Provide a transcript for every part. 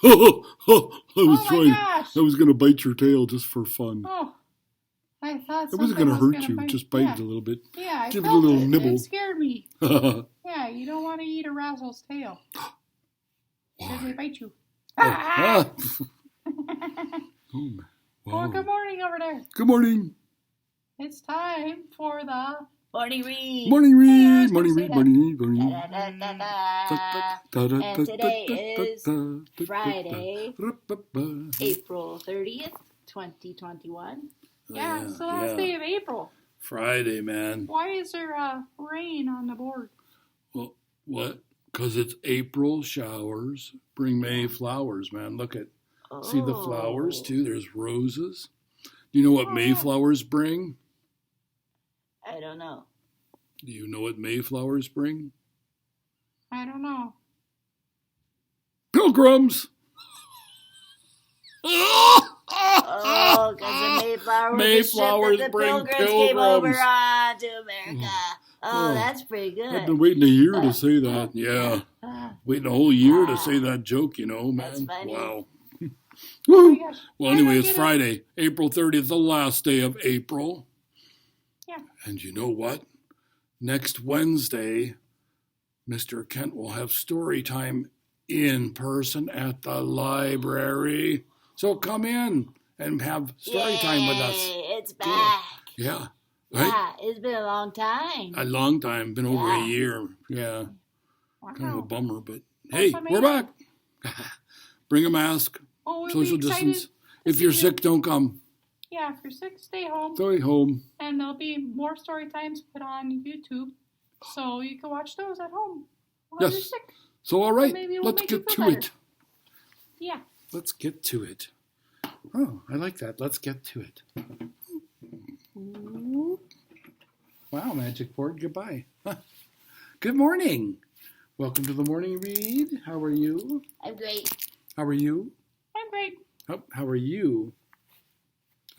I was going to bite your tail just for fun. Oh, I thought I wasn't going to hurt you, just bite it a little bit. Give it a little nibble. It scared me. Yeah, you don't want to eat a Razzle's tail. Because they bite you. Oh, Well, good morning over there. Good morning. It's time for the Morning Read. Morning Read. Morning Read. Morning Read. And today is Friday, April 30th, 2021. Yeah, it's the last day of April. Friday, man. Why is there rain on the board? Well, what? Because it's April showers bring May flowers, man. Look at, see the flowers too? There's roses. Do you know what Mayflowers bring? I don't know. Do you know what Mayflowers bring? I don't know. Pilgrims! Oh, because the Mayflowers the bring pilgrims came over to America. Oh, that's pretty good. I've been waiting a year to say that. Yeah. Waiting a whole year to say that joke, you know, man. That's funny. Wow. Oh well, anyway, it's Friday, April 30th, the last day of April. Yeah. And you know what? Next Wednesday, Mr. Kent will have story time in person at the library. So come in and have story time with us. It's back. Yeah. Right? Yeah, it's been a long time. A long time, been over a year. Yeah. Wow. Kind of a bummer, but hey, we're back. Bring a mask. Social distance. If you're sick, don't come. Yeah, if you're sick, stay home. Stay home. And there'll be more story times put on YouTube, so you can watch those at home while you're sick. So all right, let's get to it. Yeah. Let's get to it. Oh, I like that. Let's get to it. Wow, magic board. Goodbye. Good morning. Welcome to the morning read. How are you? I'm great. How are you? I'm great. How are you?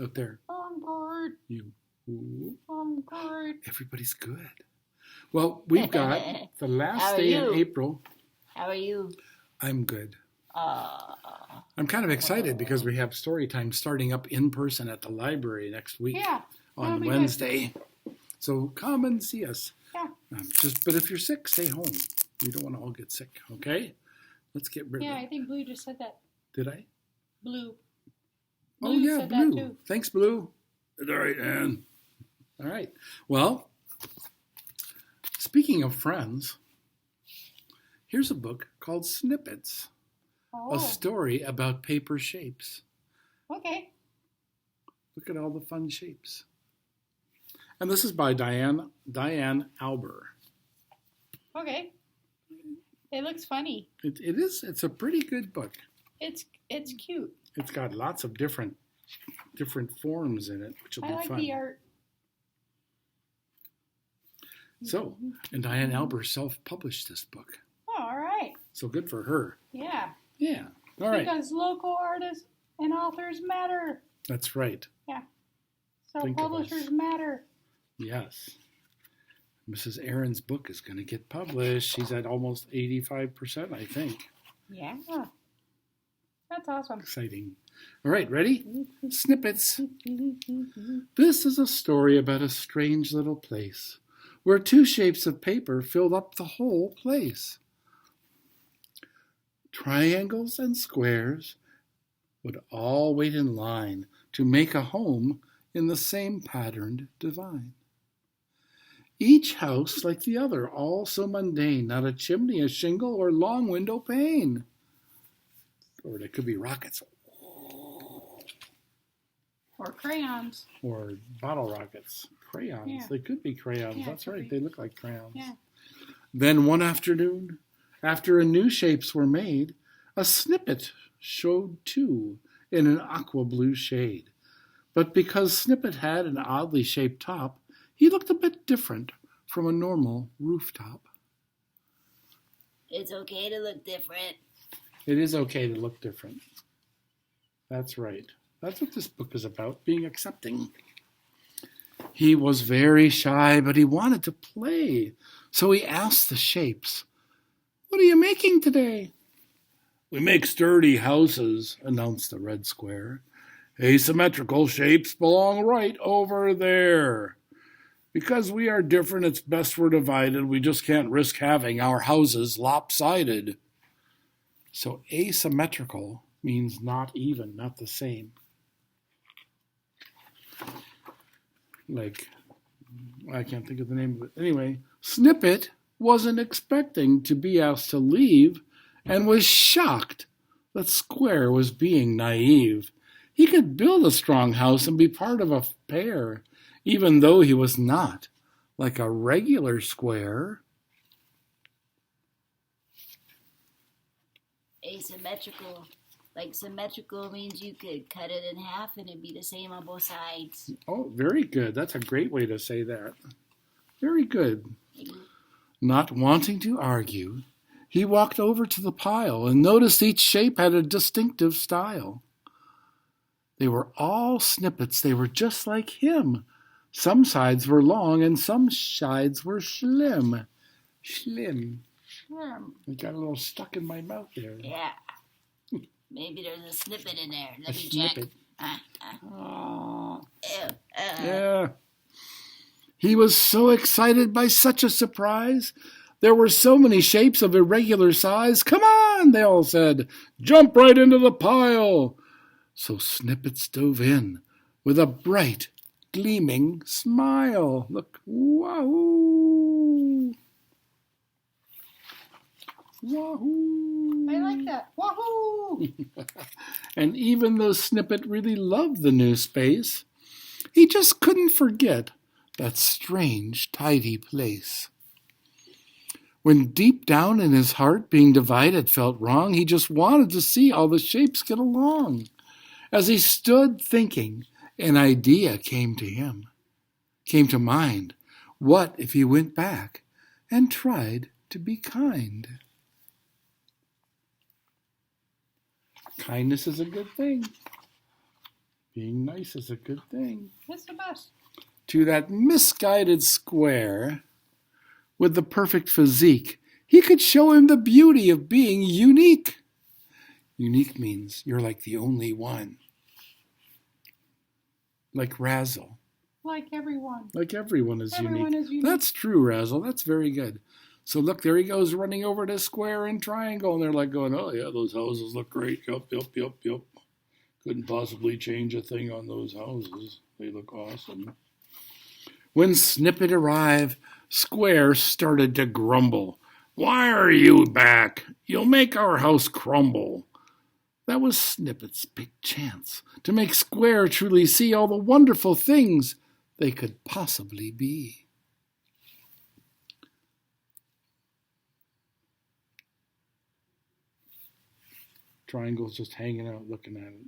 Out there. I'm good. You. I'm good. Everybody's good. Well, we've got the last day in April. How are you? I'm good. I'm kind of excited because we have story time starting up in person at the library next week on Wednesday. Good. So come and see us. Yeah. But if you're sick, stay home. We don't want to all get sick, okay? Let's get rid of it. Yeah, I think Blue just said that. Did I? Blue. Oh, yeah, Blue. Thanks, Blue. All right, Ann. All right. Well, speaking of friends, here's a book called Snippets, a story about paper shapes. Okay. Look at all the fun shapes. And this is by Diane Alber. Okay. It looks funny. It is. It's a pretty good book. It's cute. It's got lots of different forms in it, which will be fun. I like the art. So, and Diane Alber self-published this book. Oh, all right. So good for her. Yeah. Yeah. All right. Because local artists and authors matter. That's right. Yeah. So publishers matter. Yes. Mrs. Erin's book is going to get published. She's at almost 85%, I think. Yeah. That's awesome. Exciting. All right, ready? Snippets. This is a story about a strange little place where two shapes of paper filled up the whole place. Triangles and squares would all wait in line to make a home in the same patterned divine. Each house like the other, all so mundane, not a chimney, a shingle, or long window pane. Or it could be rockets. Or crayons. Or bottle rockets. Crayons. Yeah. They could be crayons. That's right. They look like crayons. Yeah. Then one afternoon, after a new shapes were made, a snippet showed too in an aqua blue shade. But because Snippet had an oddly shaped top, he looked a bit different from a normal rooftop. It's okay to look different. It is okay to look different. That's right. That's what this book is about, being accepting. He was very shy, but he wanted to play. So he asked the shapes, "What are you making today?" We make sturdy houses, announced the red square. Asymmetrical shapes belong right over there. Because we are different, it's best we're divided. We just can't risk having our houses lopsided. So asymmetrical means not even, not the same. Like, I can't think of the name of it. Anyway, Snippet wasn't expecting to be asked to leave and was shocked that Square was being naive. He could build a strong house and be part of a pair, even though he was not like a regular square. Asymmetrical. Like symmetrical means you could cut it in half and it'd be the same on both sides. Oh, very good. That's a great way to say that. Very good. Not wanting to argue, he walked over to the pile and noticed each shape had a distinctive style. They were all snippets. They were just like him. Some sides were long and some sides were slim. Slim. It got a little stuck in my mouth there. Yeah. Maybe there's a snippet in there. Let me snippet. Check. Yeah. He was so excited by such a surprise. There were so many shapes of irregular size. Come on, they all said. Jump right into the pile. So Snippet dove in with a bright, gleaming smile. Look, wahoo! Wahoo! I like that. Wahoo! And even though Snippet really loved the new space, he just couldn't forget that strange, tidy place. When deep down in his heart being divided felt wrong, he just wanted to see all the shapes get along. As he stood thinking, an idea came to mind. What if he went back and tried to be kind? Kindness is a good thing. Being nice is a good thing. That's the best. To that misguided square with the perfect physique, he could show him the beauty of being unique. Unique means you're like the only one. Like Razzle. Like everyone. Like everyone is Everyone unique. is unique. That's true, Razzle. That's very good. So look, there he goes running over to Square and Triangle, and they're like going, oh yeah, those houses look great. Yup. Couldn't possibly change a thing on those houses. They look awesome. When Snippet arrived, Square started to grumble. Why are you back? You'll make our house crumble. That was Snippet's big chance to make Square truly see all the wonderful things they could possibly be. Triangle's just hanging out looking at it.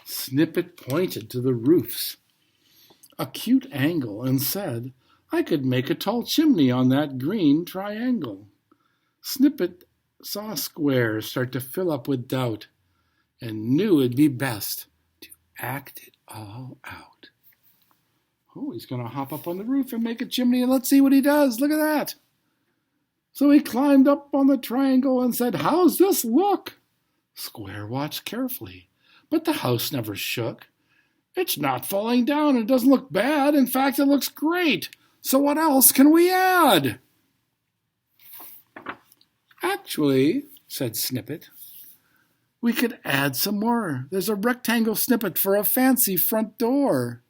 Snippet pointed to the roof's acute angle and said, I could make a tall chimney on that green triangle. Snippet saw Square start to fill up with doubt and knew it'd be best to act it all out. Oh, he's going to hop up on the roof and make a chimney, and let's see what he does. Look at that. So he climbed up on the triangle and said, how's this look? Square watched carefully, but the house never shook. It's not falling down. It doesn't look bad. In fact, it looks great. So what else can we add? Actually, said Snippet, we could add some more. There's a rectangle snippet for a fancy front door.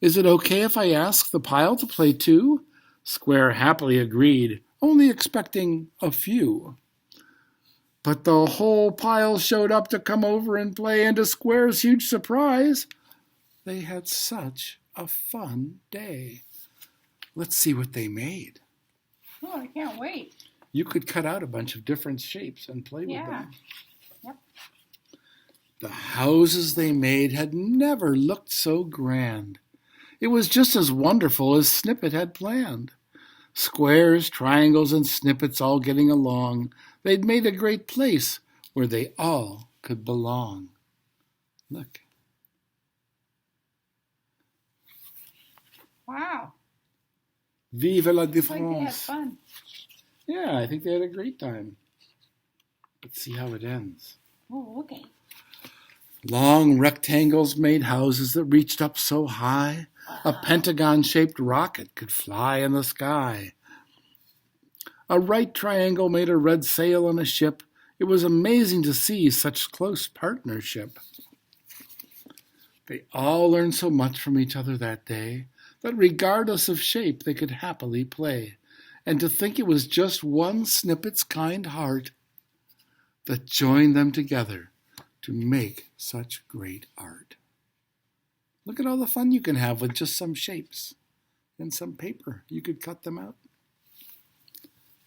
Is it okay if I ask the pile to play too? Square happily agreed, only expecting a few. But the whole pile showed up to come over and play, and to Square's huge surprise, they had such a fun day. Let's see what they made. Oh, I can't wait. You could cut out a bunch of different shapes and play with them. Yep. The houses they made had never looked so grand. It was just as wonderful as Snippet had planned. Squares, triangles, and snippets all getting along. They'd made a great place where they all could belong. Look. Wow. Vive la Like they had différence. fun. Yeah, I think they had a great time. Let's see how it ends. Oh, okay. Long rectangles made houses that reached up so high, a pentagon-shaped rocket could fly in the sky. A right triangle made a red sail on a ship. It was amazing to see such close partnership. They all learned so much from each other that day that regardless of shape they could happily play. And to think it was just one Snippet's kind heart that joined them together to make such great art. Look at all the fun you can have with just some shapes and some paper. You could cut them out.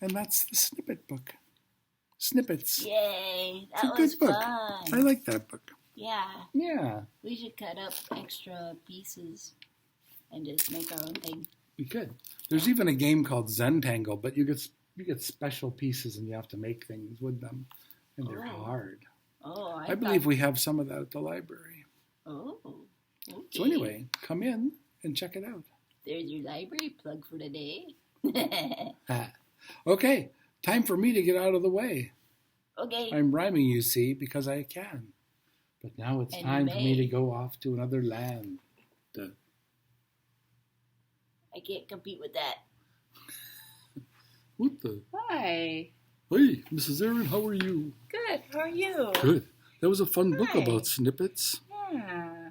And that's the Snippet book. Snippets. Yay, It's a that good was book. fun. I like that book. Yeah, Yeah, we should cut up extra pieces and just make our own thing. we could. There's even a game called Zentangle, but you get special pieces and you have to make things with them, and they're hard. Oh, I believe we have some of that at the library. Oh, okay. So anyway, come in and check it out. There's your library plug for today. Okay, time for me to get out of the way. Okay. I'm rhyming, you see, because I can. But now it's time for me to go off to another land. I can't compete with that. What the? Hi. Hey, Mrs. Erin, how are you? Good. How are you? Good. That was a fun book Hi. about snippets. Yeah.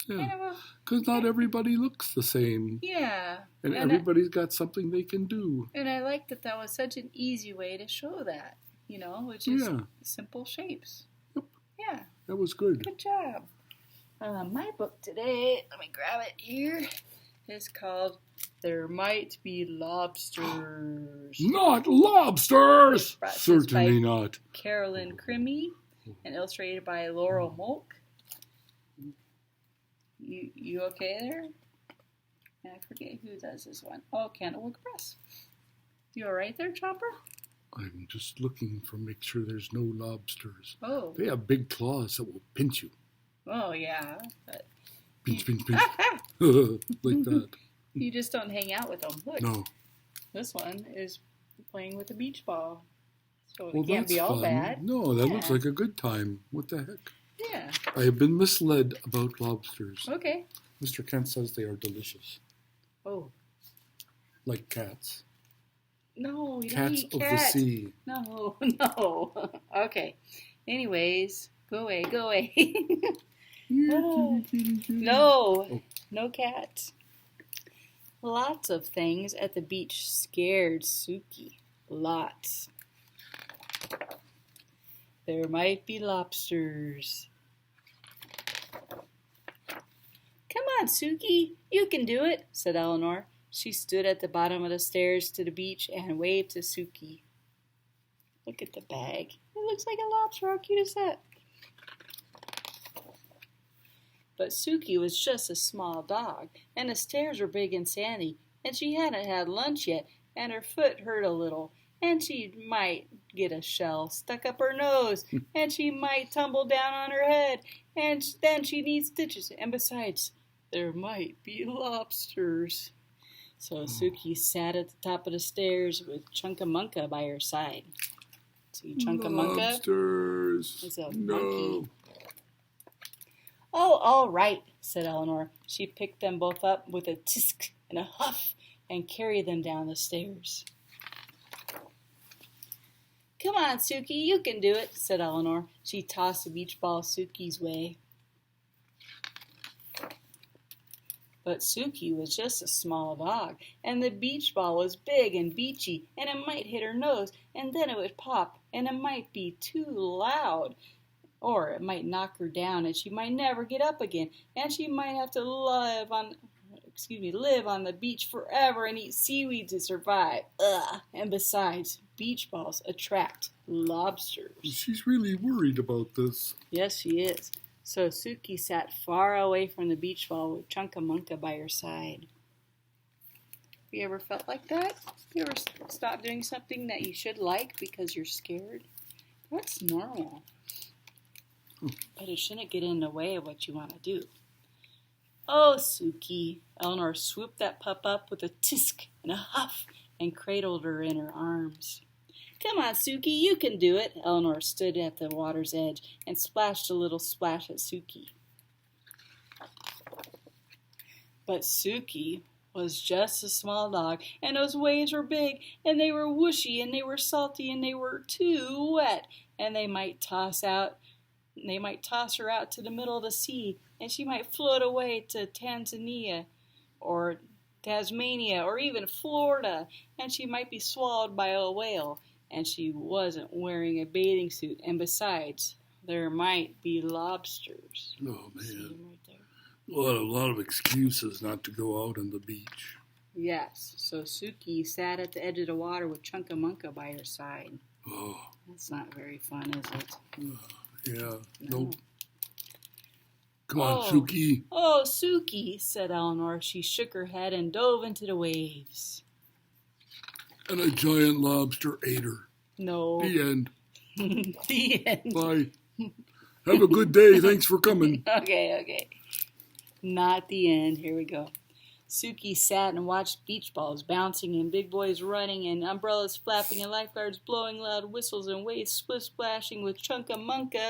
Because not everybody looks the same. Yeah. And everybody's got something they can do. And I like that that was such an easy way to show that, which is simple shapes. Yep. Yeah. That was good. Good job. My book today, let me grab it here, is called There Might Be Lobsters. Not lobsters! Certainly not. Carolyn Crimmy and illustrated by Laurel Molk. You okay there? I forget who does this one. Oh, Candlewick Press. You all right there, Chopper? I'm just looking for make sure there's no lobsters. Oh. They have big claws that will pinch you. Oh, yeah. But... Pinch, pinch, pinch. Like that. You just don't hang out with them. Look. No. This one is playing with a beach ball. So Well, it can't that's be all fun. bad. No, that looks like a good time. What the heck? Yeah. I have been misled about lobsters. Okay. Mr. Kent says they are delicious. Oh. Like cats. No, you don't Cats eat of cats. the sea. No, no. Okay. Anyways, go away, go away. No, no cats. Lots of things at the beach scared Suki. Lots. There might be lobsters. Come on, Suki. You can do it, said Eleanor. She stood at the bottom of the stairs to the beach and waved to Suki. Look at the bag. It looks like a lobster. How cute is that? But Suki was just a small dog, and the stairs were big and sandy, and she hadn't had lunch yet, and her foot hurt a little, and she might get a shell stuck up her nose, and she might tumble down on her head, and then she needs stitches, and besides, there might be lobsters. So Suki sat at the top of the stairs with Chunkamunka by her side. See, Chunkamunka Lobsters. is a No. monkey. Oh, all right, said Eleanor. She picked them both up with a tisk and a huff and carried them down the stairs. Come on, Suki, you can do it, said Eleanor. She tossed a beach ball Suki's way. But Suki was just a small dog, and the beach ball was big and beachy, and it might hit her nose, and then it would pop, and it might be too loud. Or it might knock her down, and she might never get up again, and she might have to live on the beach forever and eat seaweed to survive. Ugh. And besides, beach balls attract lobsters. She's really worried about this. Yes, she is. So Suki sat far away from the beach ball with Chunkamunka by her side. You ever felt like that? You ever stop doing something that you should like because you're scared? That's normal. But it shouldn't get in the way of what you want to do. Oh, Suki. Eleanor swooped that pup up with a tisk and a huff and cradled her in her arms. Come on, Suki, you can do it. Eleanor stood at the water's edge and splashed a little splash at Suki. But Suki was just a small dog, and those waves were big, and they were whooshy, and they were salty, and they were too wet, and they might toss her out to the middle of the sea, and she might float away to Tanzania, or Tasmania, or even Florida, and she might be swallowed by a whale, and she wasn't wearing a bathing suit, and besides, there might be lobsters. Oh, man. A lot of excuses not to go out on the beach. Yes, so Suki sat at the edge of the water with Chunkamunka by her side. Oh. That's not very fun, is it? Yeah, No. nope. Come on, Suki. Oh, Suki, said Eleanor. She shook her head and dove into the waves. And a giant lobster ate her. No. The end. The end. Bye. Have a good day. Thanks for coming. Okay. Not the end. Here we go. Suki sat and watched beach balls bouncing and big boys running and umbrellas flapping and lifeguards blowing loud whistles and waves splashing with Chunkamunka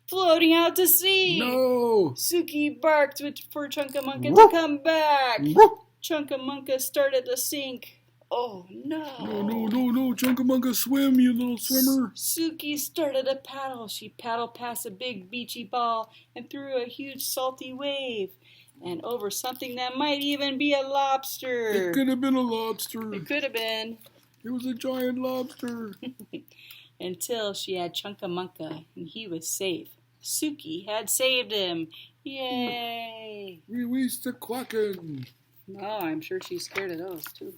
floating out to sea. No! Suki barked for Chunkamunka to come back. Chunkamunka started to sink. Oh, no. No. Chunkamunka, swim, you little swimmer. Suki started to paddle. She paddled past a big beachy ball and through a huge salty wave and over something that might even be a lobster. It could have been a lobster. It could have been. It was a giant lobster. Until she had Chunkamunka and he was safe. Suki had saved him. Yay! Release the quacking. No, I'm sure she's scared of those too.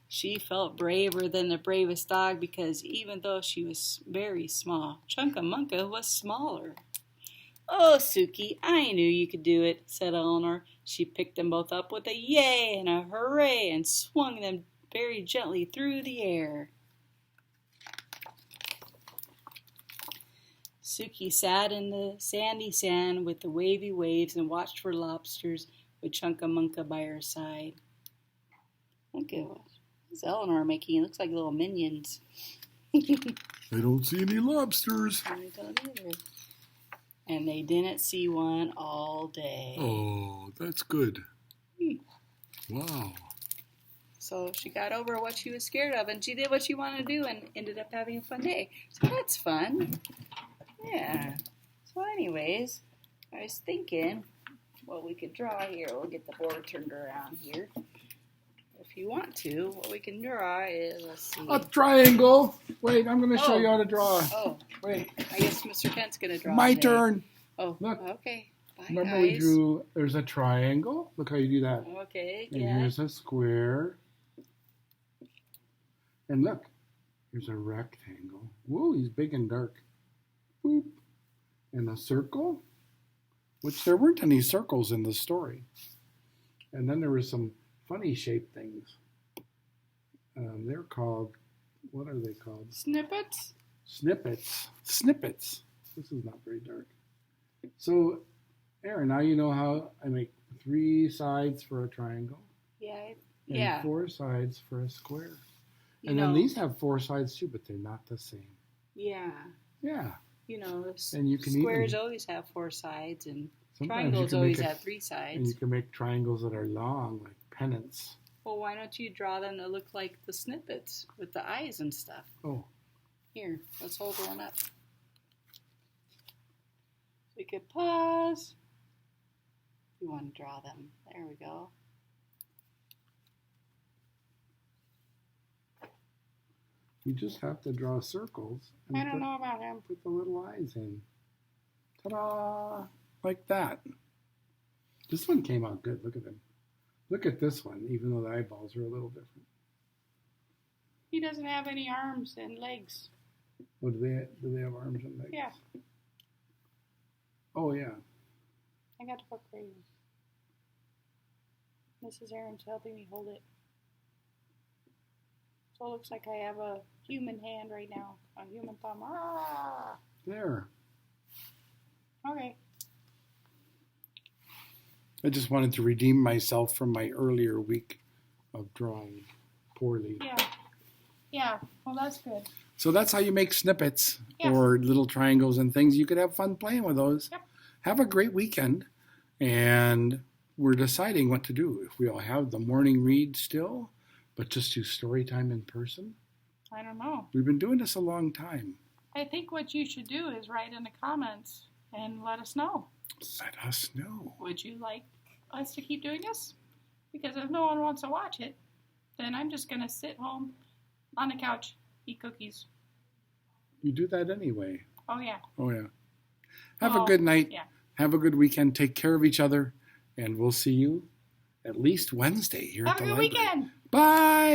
She felt braver than the bravest dog because even though she was very small, Chunkamunka was smaller. Oh, Suki, I knew you could do it, said Eleanor. She picked them both up with a yay and a hooray and swung them very gently through the air. Suki sat in the sandy sand with the wavy waves and watched for lobsters with Chunkamunka by her side. Look at what's Eleanor making? It looks like little minions. I don't see any lobsters. I don't either. And they didn't see one all day. Oh, that's good. Wow. So she got over what she was scared of, and she did what she wanted to do and ended up having a fun day. So that's fun. Yeah. So anyways, I was thinking what we could draw here. We'll get the board turned around here. If you want to, what we can draw is, let's see. A triangle. Wait, I'm going to show you how to draw. Oh, wait. I guess Mr. Kent's going to draw. My today. turn. Oh, look. Okay. Bye, Remember guys. we drew, there's a triangle. Look how you do that. Okay, and yeah. here's a square. And look, here's a rectangle. Whoa, he's big and dark. Boop. And a circle, which there weren't any circles in the story. And then there were some funny shaped things. They're called, what are they called? Snippets? Snippets. This is not very dark. So, Erin, now you know how I make 3 sides for a triangle. Yeah. And 4 sides for a square. You then these have 4 sides too, but they're not the same. Yeah. Yeah. You know, and you can squares always have 4 sides, and sometimes triangles always have 3 sides. And you can make triangles that are long, like pennants. Well, why don't you draw them that look like the snippets with the eyes and stuff? Oh. Here, let's hold one up. We could pause. You want to draw them. There we go. You just have to draw circles. I don't know about him. Put the little eyes in. Ta-da! Like that. This one came out good. Look at him. Look at this one, even though the eyeballs are a little different. He doesn't have any arms and legs. Oh, do they have arms and legs? Yeah. Oh, yeah. I got to put crayons. Mrs. Erin's helping me hold it. So it looks like I have a human hand right now. A human thumb. Ah! There. Okay. I just wanted to redeem myself from my earlier week of drawing poorly. Yeah. Well, that's good. So that's how you make snippets or little triangles and things. You could have fun playing with those. Yep. Have a great weekend. And we're deciding what to do. If we'll have the morning read still, but just do story time in person. I don't know. We've been doing this a long time. I think what you should do is write in the comments and let us know. Let us know. Would you like us to keep doing this? Because if no one wants to watch it, then I'm just going to sit home on the couch, eat cookies. You do that anyway. Oh, yeah. Oh, yeah. Have a good night. Yeah. Have a good weekend. Take care of each other. And we'll see you at least Wednesday here at the library. Have a good weekend. Bye.